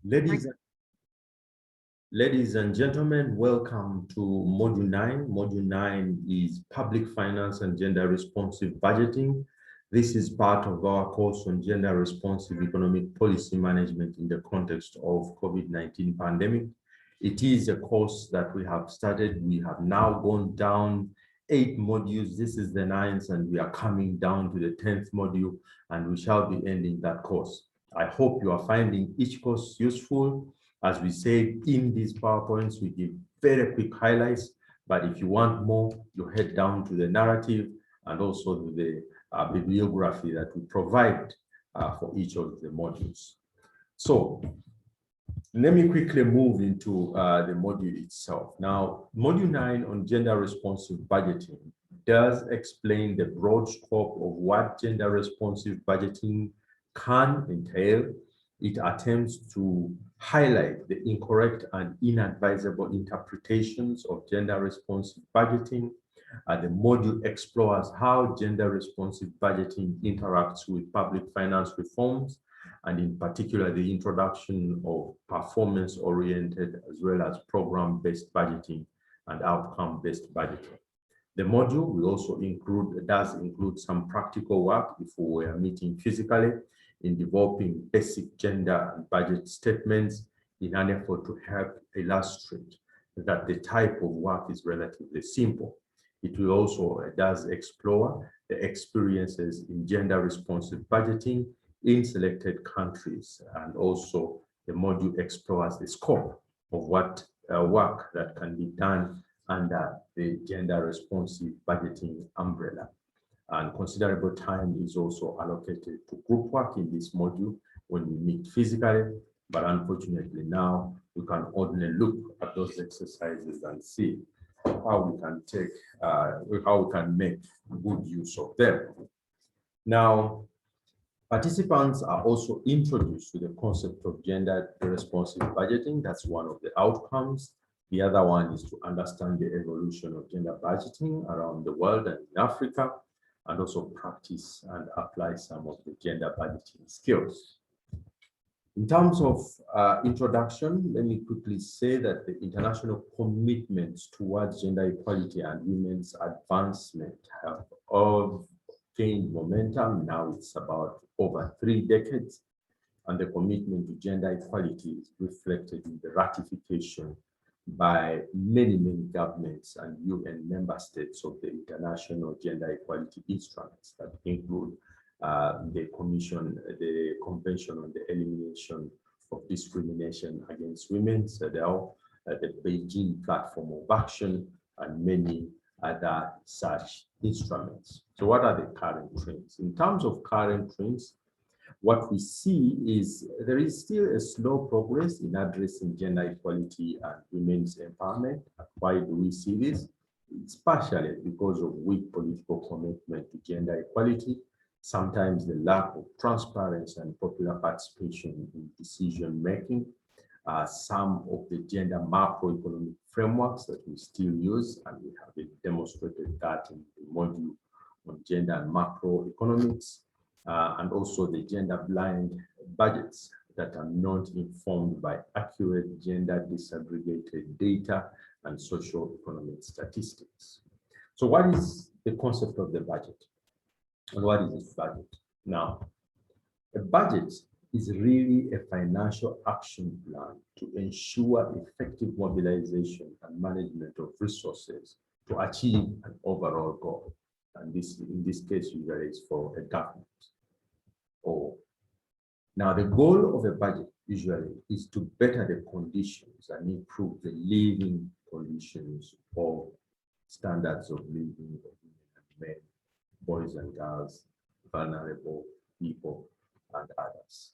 Ladies, ladies and gentlemen, welcome to Module 9. Module 9 is Public Finance and Gender Responsive Budgeting. This is part of our course on gender responsive economic policy management in the context of COVID-19 pandemic. It is a course that we have started. We have now gone down 8 modules. This is the 9th, and we are coming down to the 10th module, and we shall be ending that course. I hope you are finding each course useful. As we said in these PowerPoints, we give very quick highlights, but if you want more, you head down to the narrative and also to the bibliography that we provide for each of the modules. So let me quickly move into the module itself. Now, Module 9 on gender responsive budgeting does explain the broad scope of what gender responsive budgeting can entail. It attempts to highlight the incorrect and inadvisable interpretations of gender responsive budgeting. The module explores how gender responsive budgeting interacts with public finance reforms, and in particular, the introduction of performance-oriented as well as program-based budgeting and outcome-based budgeting. The module will also does include some practical work if we were meeting physically in developing basic gender and budget statements in an effort to help illustrate that the type of work is relatively simple. It will also does explore the experiences in gender responsive budgeting in selected countries, and also the module explores the scope of what work that can be done under the gender responsive budgeting umbrella. And considerable time is also allocated to group work in this module when we meet physically, but unfortunately now we can only look at those exercises and see how we can take, how we can make good use of them. Now, participants are also introduced to the concept of gender responsive budgeting. That's one of the outcomes. The other one is to understand the evolution of gender budgeting around the world and in Africa, and also practice and apply some of the gender budgeting skills. In terms of introduction, let me quickly say that the international commitments towards gender equality and women's advancement have all gained momentum. Now it's about over 3 decades, and the commitment to gender equality is reflected in the ratification by many governments and UN member states of the international gender equality instruments that include the Convention on the Elimination of Discrimination Against Women, CEDAW, the Beijing Platform of Action, and many other such instruments. So what are the current trends? In terms of current trends, what we see is there is still a slow progress in addressing gender equality and women's empowerment. Why do we see this? It's partially because of weak political commitment to gender equality, sometimes the lack of transparency and popular participation in decision making, some of the gender macroeconomic frameworks that we still use, and we have demonstrated that in the module on gender and macroeconomics. And also the gender blind budgets that are not informed by accurate gender disaggregated data and social economic statistics. So what is the concept of the budget? And what is this budget? Now, a budget is really a financial action plan to ensure effective mobilization and management of resources to achieve an overall goal. And this, in this case, usually is for a government. Now, the goal of a budget usually is to better the conditions and improve the living conditions of standards of living of women and men, boys and girls, vulnerable people, and others.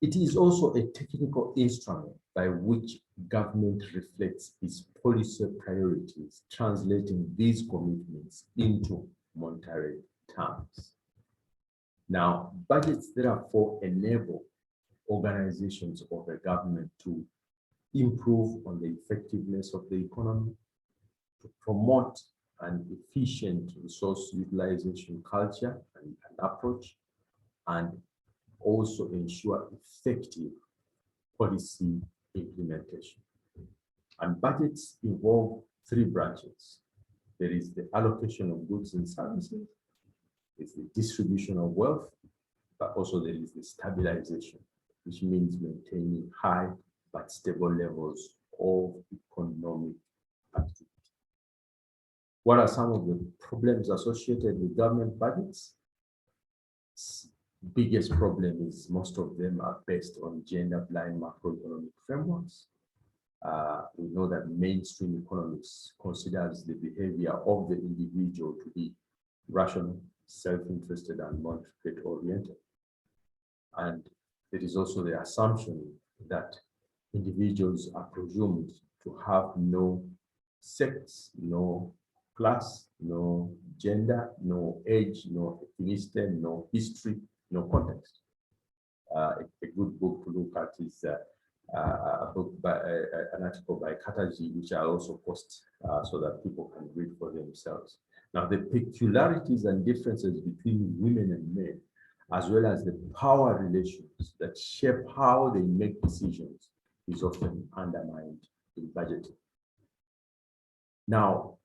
It is also a technical instrument by which government reflects its policy priorities, translating these commitments into monetary terms. Now, budgets therefore enable organizations of the government to improve on the effectiveness of the economy, to promote an efficient resource utilization culture and approach, and also ensure effective policy implementation. And budgets involve three branches. There is the allocation of goods and services, there's the distribution of wealth, but also there is the stabilization, which means maintaining high but stable levels of economic activity. What are some of the problems associated with government budgets? Biggest problem is most of them are based on gender-blind macroeconomic frameworks. We know that mainstream economics considers the behavior of the individual to be rational, self-interested, and market-oriented. And there is also the assumption that individuals are presumed to have no sex, no class, no gender, no age, no ethnicity, no history, no context. A good book to look at is a book by an article by Kataji, which I also post so that people can read for themselves. Now, the peculiarities and differences between women and men, as well as the power relations that shape how they make decisions, is often undermined in budgeting. Now,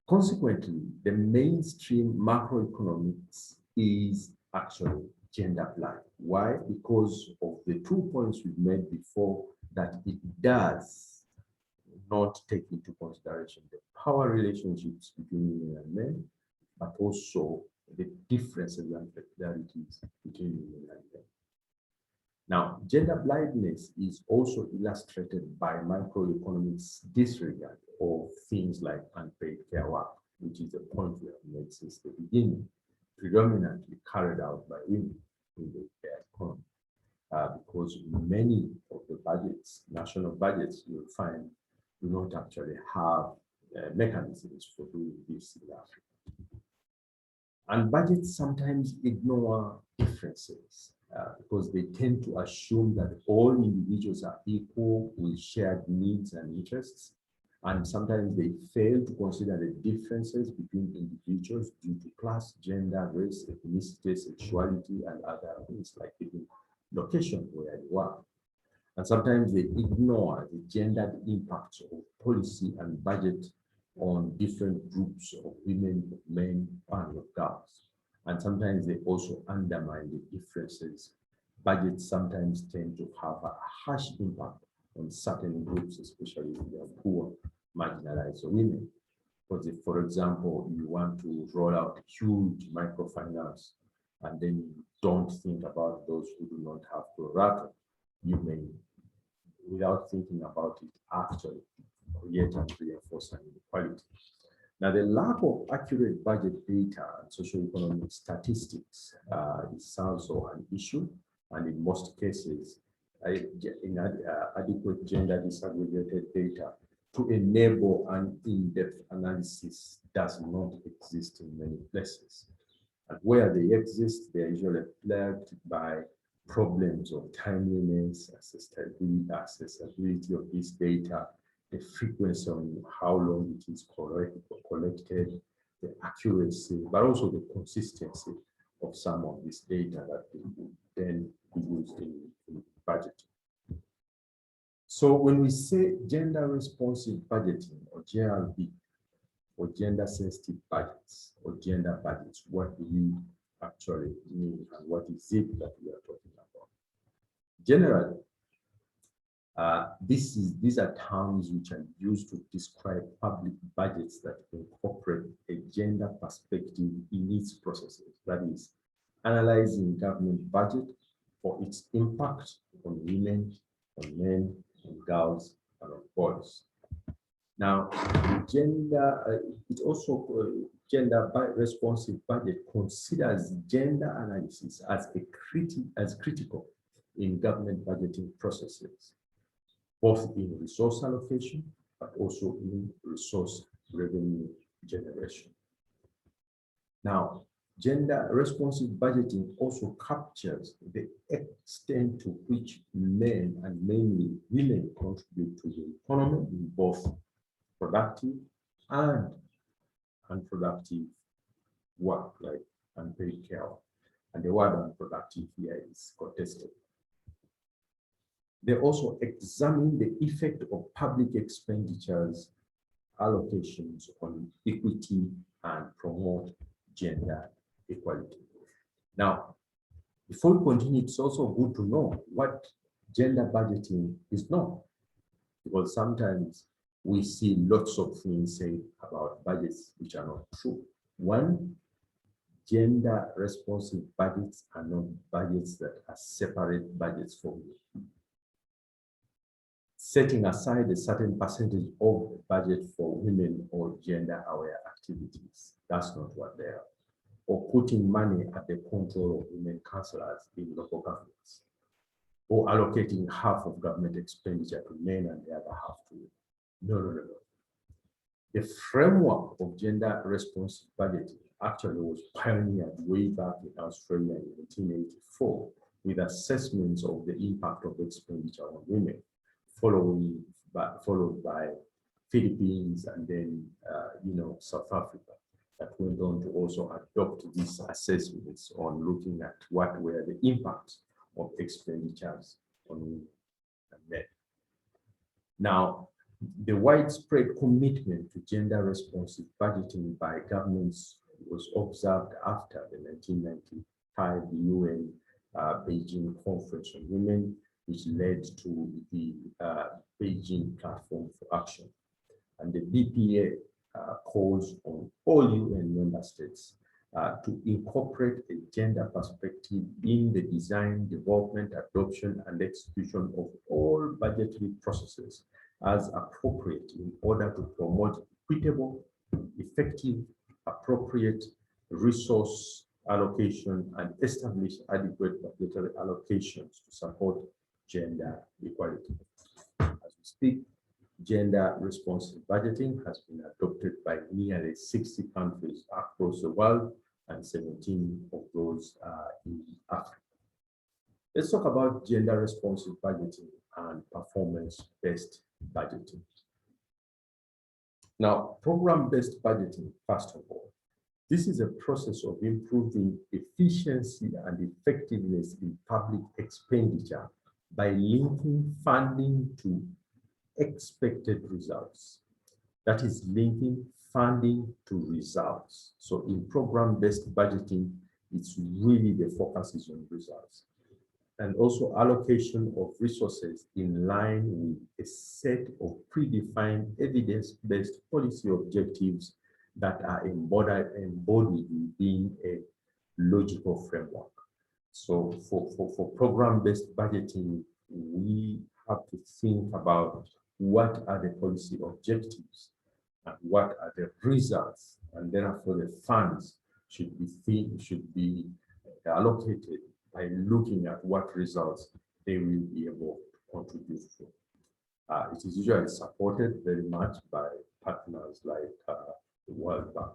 consequently, the mainstream macroeconomics is actually gender blind. Why? Because of the 2 points we've made before, that it does not take into consideration the power relationships between women and men, but also the differences and peculiarities between women and men. Now, gender blindness is also illustrated by microeconomics disregard of things like unpaid care work, which is a point we have made since the beginning, predominantly carried out by women in the care economy. Because many of the budgets, national budgets, you'll find do not actually have mechanisms for doing this in Africa. And budgets sometimes ignore differences because they tend to assume that all individuals are equal with shared needs and interests. And sometimes they fail to consider the differences between individuals due to class, gender, race, ethnicity, sexuality, and other things like even location where you are. And sometimes they ignore the gendered impacts of policy and budget on different groups of women, of men, and of girls. And sometimes they also undermine the differences. Budgets sometimes tend to have a harsh impact on certain groups, especially if they are poor, marginalized women. Because if, for example, you want to roll out huge microfinance and then you don't think about those who do not have pro rata, you may, without thinking about it, actually create and reinforce an inequality. Now, the lack of accurate budget data and socioeconomic statistics is also an issue, and in most cases, inadequate gender disaggregated data to enable an in-depth analysis does not exist in many places. And where they exist, they are usually plagued by problems of timeliness, accessibility of this data, the frequency on how long it is collected, the accuracy, but also the consistency of some of this data that will then be used in budgeting. So when we say gender responsive budgeting, or GRB, or gender sensitive budgets, or gender budgets, what do we actually mean, and what is it that we are talking about? Generally, these are terms which are used to describe public budgets that incorporate a gender perspective in its processes. That is, analyzing government budget for its impact on women, on men, on girls, and on boys. Now, gender responsive budget considers gender analysis as critical in government budgeting processes, both in resource allocation, but also in resource revenue generation. Now, gender responsive budgeting also captures the extent to which men, and mainly women, contribute to the economy in both productive and unproductive work, like unpaid care. and the word unproductive here is contested. They also examine the effect of public expenditures allocations on equity and promote gender equality. Now, before we continue, it's also good to know what gender budgeting is not, because sometimes we see lots of things said about budgets which are not true. One, gender responsive budgets are not budgets that are separate budgets for women. Setting aside a certain percentage of the budget for women or gender aware activities. That's not what they are. Or putting money at the control of women councillors in local governments. Or allocating half of government expenditure to men and the other half to women. No. The framework of gender responsive budgeting actually was pioneered way back in Australia in 1984 with assessments of the impact of expenditure on women, followed by Philippines and then South Africa, that went on to also adopt these assessments on looking at what were the impacts of expenditures on women and men. Now, the widespread commitment to gender responsive budgeting by governments was observed after the 1995 UN Beijing Conference on Women, which led to the Beijing Platform for Action. And the BPA calls on all UN member states to incorporate a gender perspective in the design, development, adoption, and execution of all budgetary processes as appropriate in order to promote equitable, effective, appropriate resource allocation and establish adequate budgetary allocations to support gender equality. As we speak, gender responsive budgeting has been adopted by nearly 60 countries across the world, and 17 of those are in Africa. Let's talk about gender responsive budgeting and performance-based budgeting. Now, program-based budgeting, first of all, this is a process of improving efficiency and effectiveness in public expenditure by linking funding to expected results. That is linking funding to results. So in program-based budgeting, it's really the focus is on results. And also allocation of resources in line with a set of predefined evidence-based policy objectives that are embodied within a logical framework. So for program-based budgeting, we have to think about what are the policy objectives and what are the results, and therefore the funds should be allocated by looking at what results they will be able to contribute to. It is usually supported very much by partners like the World Bank.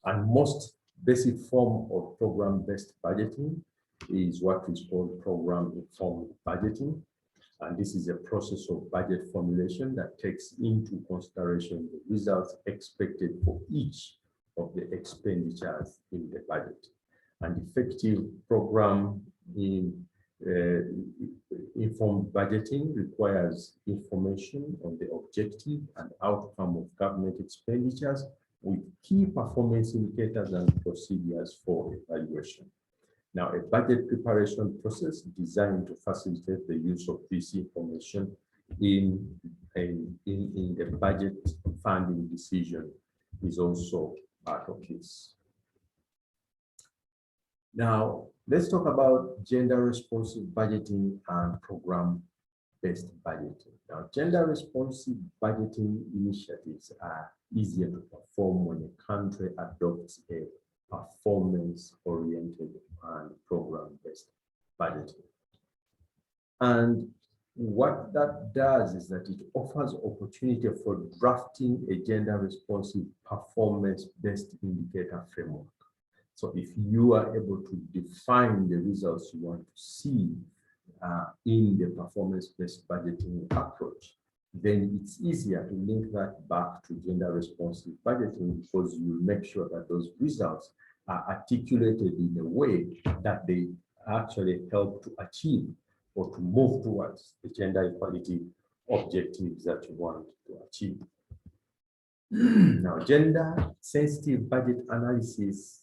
And most basic form of program-based budgeting is what is called program-informed budgeting. And this is a process of budget formulation that takes into consideration the results expected for each of the expenditures in the budget. And effective program informed budgeting requires information on the objective and outcome of government expenditures with key performance indicators and procedures for evaluation. Now, a budget preparation process designed to facilitate the use of this information in the budget funding decision is also part of this. Now, let's talk about gender responsive budgeting and program-based budgeting. Now, gender responsive budgeting initiatives are easier to perform when a country adopts a performance-oriented and program-based budgeting. And what that does is that it offers opportunity for drafting a gender-responsive performance-based indicator framework. So if you are able to define the results you want to see in the performance-based budgeting approach, then it's easier to link that back to gender-responsive budgeting because you make sure that those results are articulated in a way that they actually help to achieve or to move towards the gender equality objectives that you want to achieve. Now, gender sensitive budget analysis.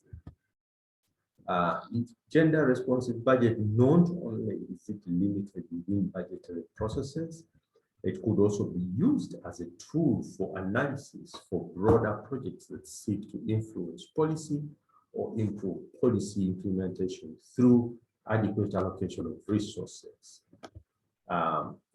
Gender responsive budget, not only is it limited within budgetary processes, it could also be used as a tool for analysis for broader projects that seek to influence policy or improve policy implementation through adequate allocation of resources.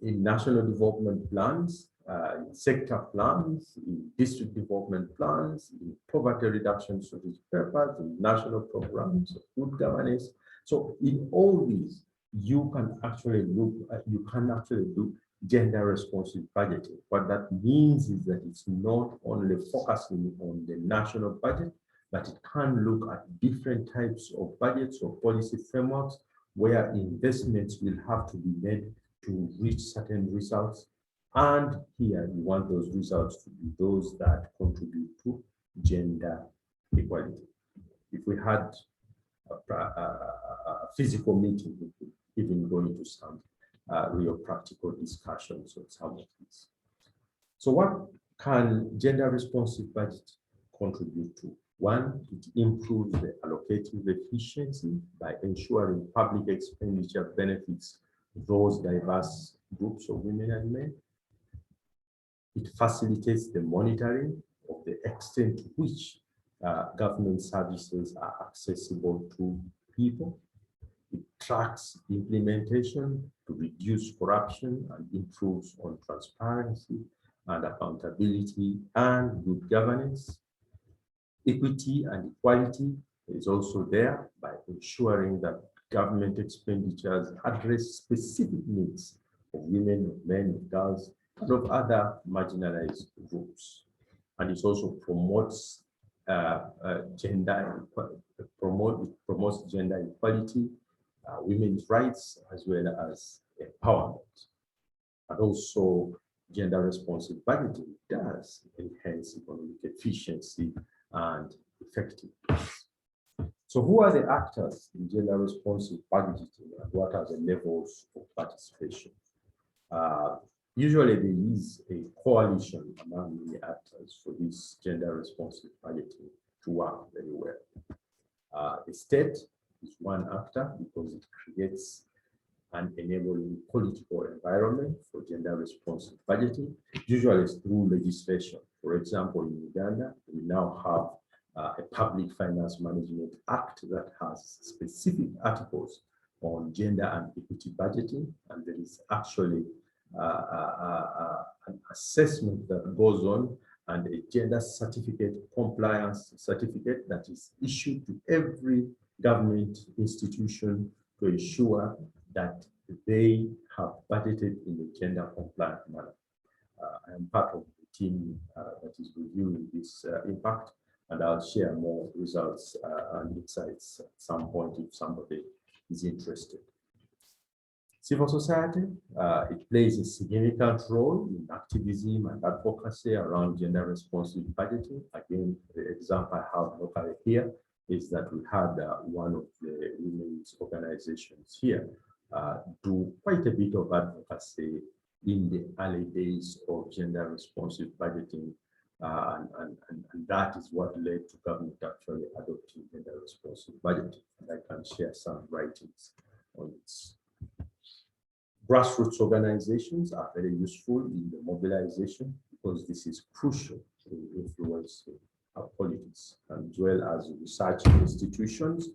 In national development plans, in sector plans, in district development plans, in poverty reduction strategic papers, in national programs of good governance. So in all these, you can actually do gender responsive budgeting. What that means is that it's not only focusing on the national budget, but it can look at different types of budgets or policy frameworks where investments will have to be made to reach certain results. And here you want those results to be those that contribute to gender equality. If we had a physical meeting, we could even go into some real practical discussions on some of these. So what can gender responsive budget contribute to? One, it improves the allocative efficiency by ensuring public expenditure benefits those diverse groups of women and men. It facilitates the monitoring of the extent to which government services are accessible to people. It tracks implementation to reduce corruption and improves on transparency and accountability and good governance. Equity and equality is also there by ensuring that government expenditures address specific needs of women, of men, of girls, and of other marginalized groups. And it also promotes gender equality, women's rights, as well as empowerment. And also gender responsive budgeting does enhance economic efficiency and effectiveness. So who are the actors in gender responsive budgeting and what are the levels of participation? Usually there is a coalition among the actors for this gender responsive budgeting to work very well. The state is one actor because it creates an enabling political environment for gender responsive budgeting, usually through legislation. For example, in Uganda, we now have a Public Finance Management Act that has specific articles on gender and equity budgeting, and there is actually an assessment that goes on and a gender certificate, compliance certificate that is issued to every government institution to ensure that they have budgeted in a gender compliant manner. I am part of the team that is reviewing this impact, and I'll share more results and insights at some point if somebody is interested. Civil society, it plays a significant role in activism and advocacy around gender responsive budgeting. Again, the example I have locally here is that we had one of the women's organizations here do quite a bit of advocacy in the early days of gender responsive budgeting, and that is what led to government actually adopting gender responsive budgeting. And I can share some writings on this. Grassroots organizations are very useful in the mobilization because this is crucial to influence our politics, as well as research institutions.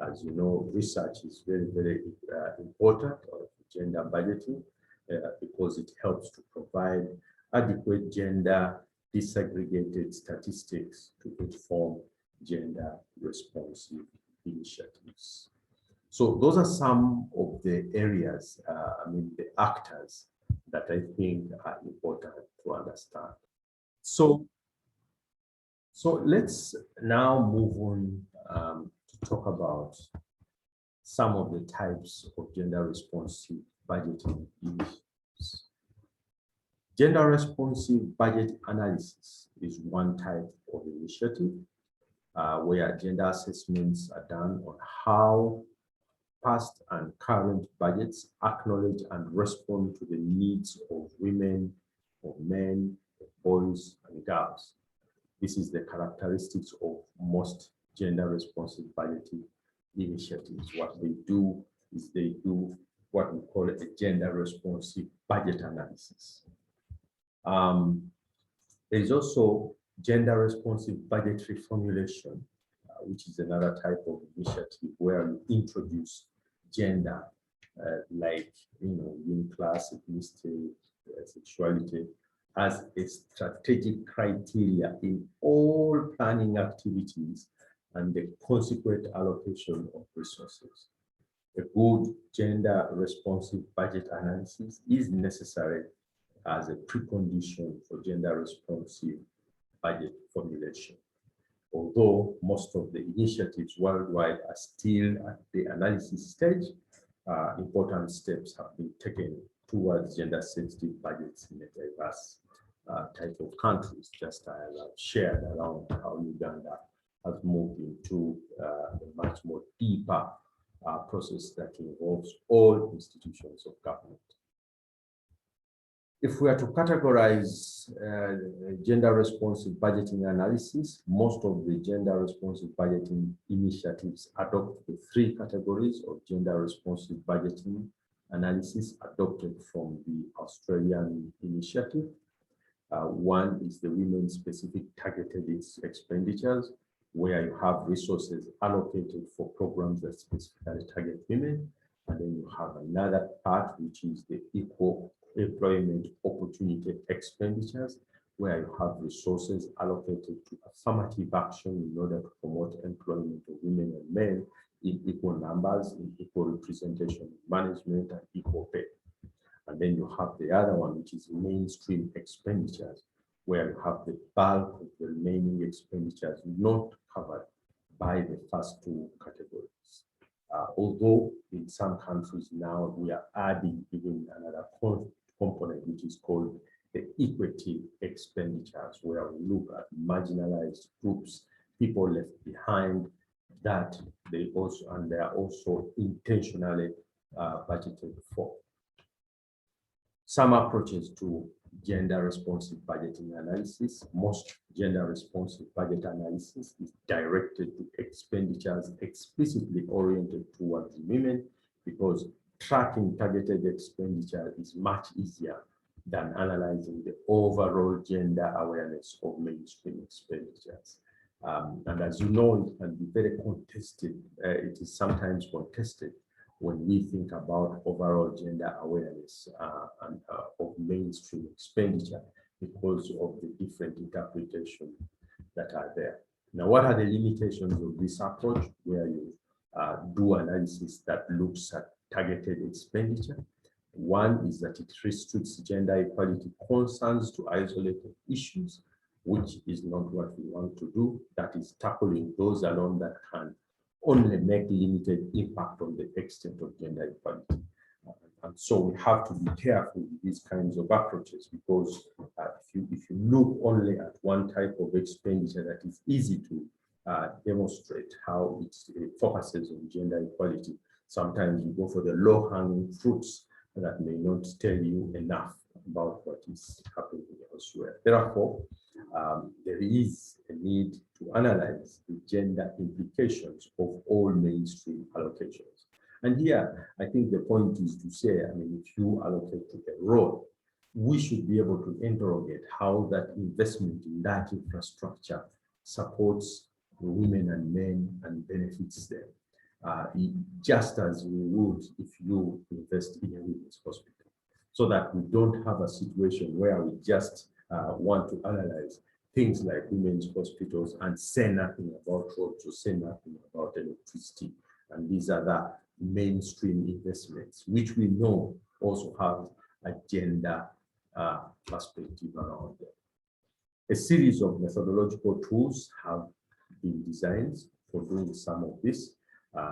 As you know, research is very, very important of gender budgeting because it helps to provide adequate gender disaggregated statistics to inform gender responsive initiatives. So those are some of the areas, the actors that I think are important to understand. So let's now move on to talk about some of the types of gender responsive budgeting issues. Gender responsive budget analysis is one type of initiative. where gender assessments are done on how past and current budgets acknowledge and respond to the needs of women, of men, of boys and girls. This is the characteristics of most gender responsive budgeting initiatives. What they do is they do what we call a gender responsive budget analysis. There is also gender responsive budgetary formulation, which is another type of initiative where you introduce gender, like in class, ethnicity, sexuality, as a strategic criteria in all planning activities and the consequent allocation of resources. A good gender responsive budget analysis is necessary as a precondition for gender responsive budget formulation. Although most of the initiatives worldwide are still at the analysis stage, important steps have been taken towards gender sensitive budgets in a diverse type of countries, just as I've shared around how Uganda has moved into a much more deeper process that involves all institutions of government. If we are to categorize gender responsive budgeting analysis, most of the gender responsive budgeting initiatives adopt the three categories of gender responsive budgeting analysis adopted from the Australian initiative. One is the women-specific targeted expenditures, where you have resources allocated for programs that specifically target women. And then you have another part, which is the equal employment opportunity expenditures, where you have resources allocated to affirmative action in order to promote employment of women and men in equal numbers, in equal representation in management and equal pay. And then you have the other one, which is mainstream expenditures, where you have the bulk of the remaining expenditures not covered by the first two categories. Although in some countries now we are adding even another component, which is called the equity expenditures, where we look at marginalized groups, people left behind, that they are also intentionally budgeted for. Some approaches to gender responsive budgeting analysis. Most gender responsive budget analysis is directed to expenditures explicitly oriented towards women, because tracking targeted expenditure is much easier than analyzing the overall gender awareness of mainstream expenditures. And as you know, it can be very contested. It is sometimes contested when we think about overall gender awareness of mainstream expenditure, because of the different interpretations that are there. Now, what are the limitations of this approach, where you do analysis that looks at targeted expenditure? One is that it restricts gender equality concerns to isolated issues, which is not what we want to do. That is tackling those alone that can only make limited impact on the extent of gender equality. And so we have to be careful with these kinds of approaches, because if you look only at one type of expenditure that is easy to demonstrate how it focuses on gender equality, sometimes you go for the low-hanging fruits that may not tell you enough about what is happening elsewhere. Therefore, there is a need to analyze the gender implications of all mainstream allocations. And here, I think the point is to say, if you allocate to a role, we should be able to interrogate how that investment in that infrastructure supports women and men and benefits them, just as we would if you invest in a women's hospital, so that we don't have a situation where we just want to analyze things like women's hospitals and say nothing about roads or say nothing about electricity. And these are the mainstream investments, which we know also have a gender perspective around them. A series of methodological tools have been designed for doing some of this.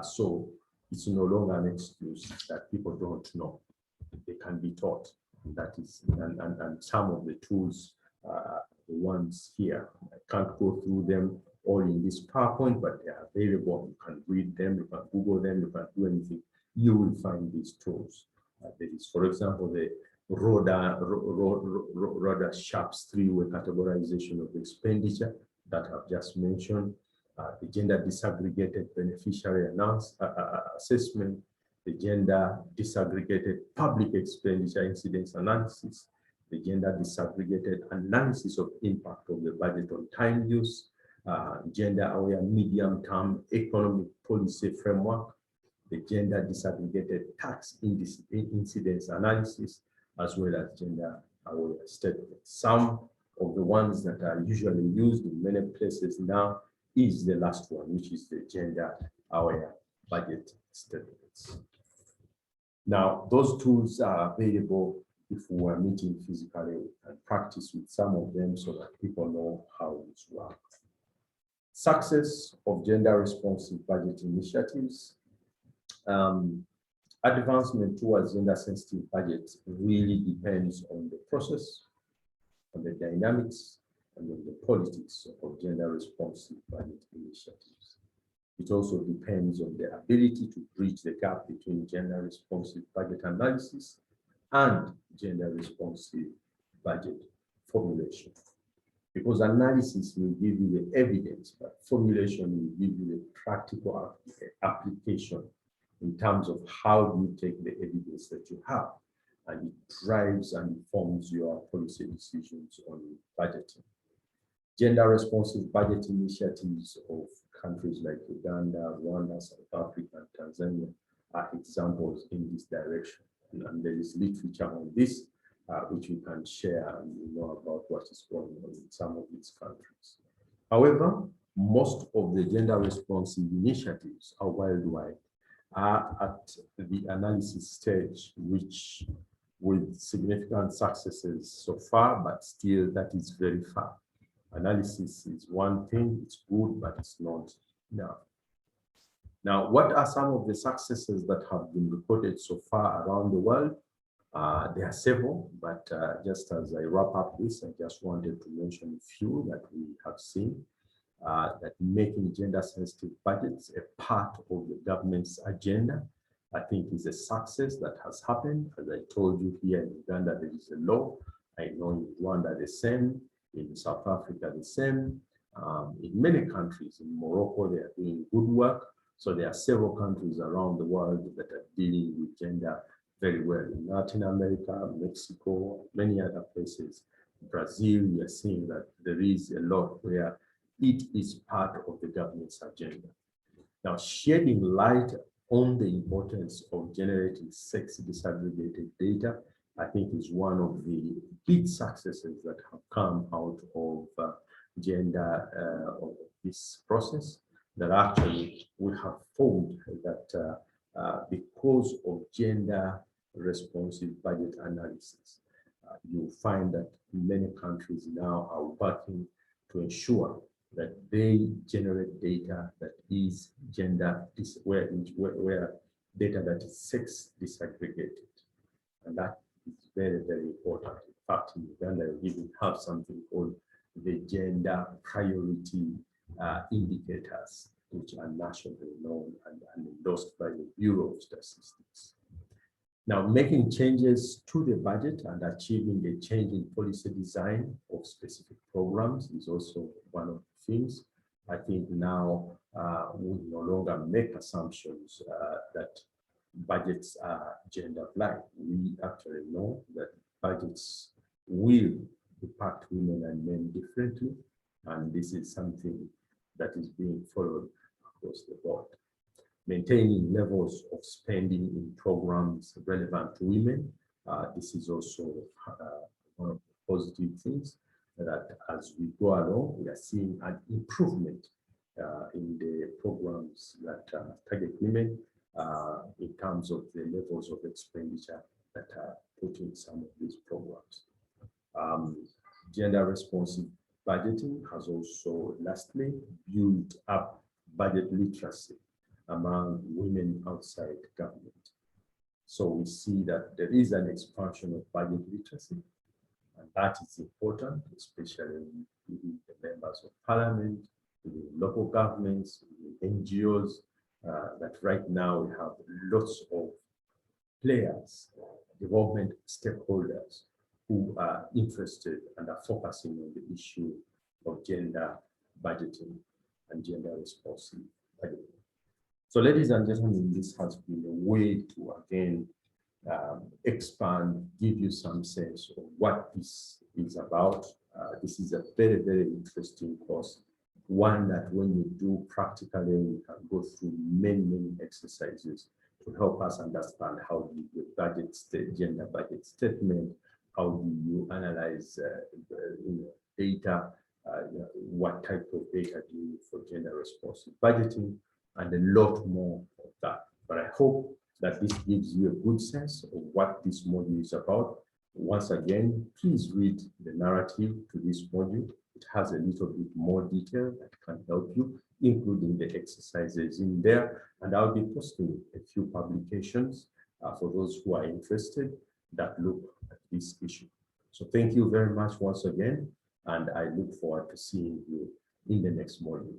So it's no longer an excuse that people don't know. They can be taught. That is, and some of the tools the ones here. I can't go through them all in this PowerPoint, but they are available. You can read them, you can Google them, you can do anything. You will find these tools. There is, for example, the Roda Sharps three-way categorization of expenditure that I've just mentioned, the gender disaggregated beneficiary assessment, the gender disaggregated public expenditure incidence analysis, the gender disaggregated analysis of impact of the budget on time use, gender aware medium-term economic policy framework, the gender disaggregated tax incidence analysis, as well as gender aware statements. Some of the ones that are usually used in many places now is the last one, which is the gender aware budget statements. Now, those tools are available if we are meeting physically and practice with some of them so that people know how this works. Success of gender responsive budget initiatives. Advancement towards gender sensitive budgets really depends on the process, on the dynamics, and on the politics of gender responsive budget initiatives. It also depends on the ability to bridge the gap between gender responsive budget analysis and gender responsive budget formulation. Because analysis will give you the evidence, but formulation will give you the practical application in terms of how you take the evidence that you have, and it drives and informs your policy decisions on budgeting. Gender responsive budget initiatives of countries like Uganda, Rwanda, South Africa, and Tanzania are examples in this direction. And there is literature on this, which we can share, and you know about what is going on in some of these countries. However, most of the gender responsive initiatives are worldwide, are at the analysis stage, which with significant successes so far, but still that is very far. Analysis is one thing, it's good, but it's not enough. Now, what are some of the successes that have been reported so far around the world? There are several, but just as I wrap up this, I just wanted to mention a few that we have seen. That making gender sensitive budgets a part of the government's agenda, I think is a success that has happened. As I told you, here in Uganda, there is a law. I know in Rwanda the same, in South Africa the same. In many countries, in Morocco, they are doing good work. So there are several countries around the world that are dealing with gender very well. In Latin America, Mexico, many other places, Brazil, we are seeing that there is a lot where it is part of the government's agenda. Now, shedding light on the importance of generating sex disaggregated data, I think is one of the big successes that have come out of of this process, that actually we have found that because of gender responsive budget analysis, you find that many countries now are working to ensure that they generate data that is gender, where data that is sex disaggregated. And that is very, very important. In fact, in Uganda, we even have something called the gender priority indicators, which are nationally known and endorsed by the Bureau of Statistics. Now, making changes to the budget and achieving a change in policy design of specific programs is also one of the things. I think now we no longer make assumptions that budgets are gender blind. We actually know that budgets will impact women and men differently, and this is something that is being followed across the board. Maintaining levels of spending in programs relevant to women. This is also one of the positive things, that as we go along, we are seeing an improvement in the programs that target women in terms of the levels of expenditure that are put in some of these programs. Gender responsive budgeting has also lastly built up budget literacy among women outside government. So we see that there is an expansion of budget literacy, And that is important, especially with the members of parliament, with the local governments, with NGOs, that right now we have lots of players, development stakeholders who are interested and are focusing on the issue of gender budgeting and gender responsive budgeting. So ladies and gentlemen, this has been a way to again expand, give you some sense of what this is about. This is a very, very interesting course. One that when you do practically, you can go through many, many exercises to help us understand how do you budget gender budget statement, how do you analyze data, what type of data do you need for gender responsive budgeting, and a lot more of that. But I hope that this gives you a good sense of what this module is about. Once again, please read the narrative to this module. It has a little bit more detail that can help you, including the exercises in there. And I'll be posting a few publications for those who are interested that look at this issue. So thank you very much once again, and I look forward to seeing you in the next module.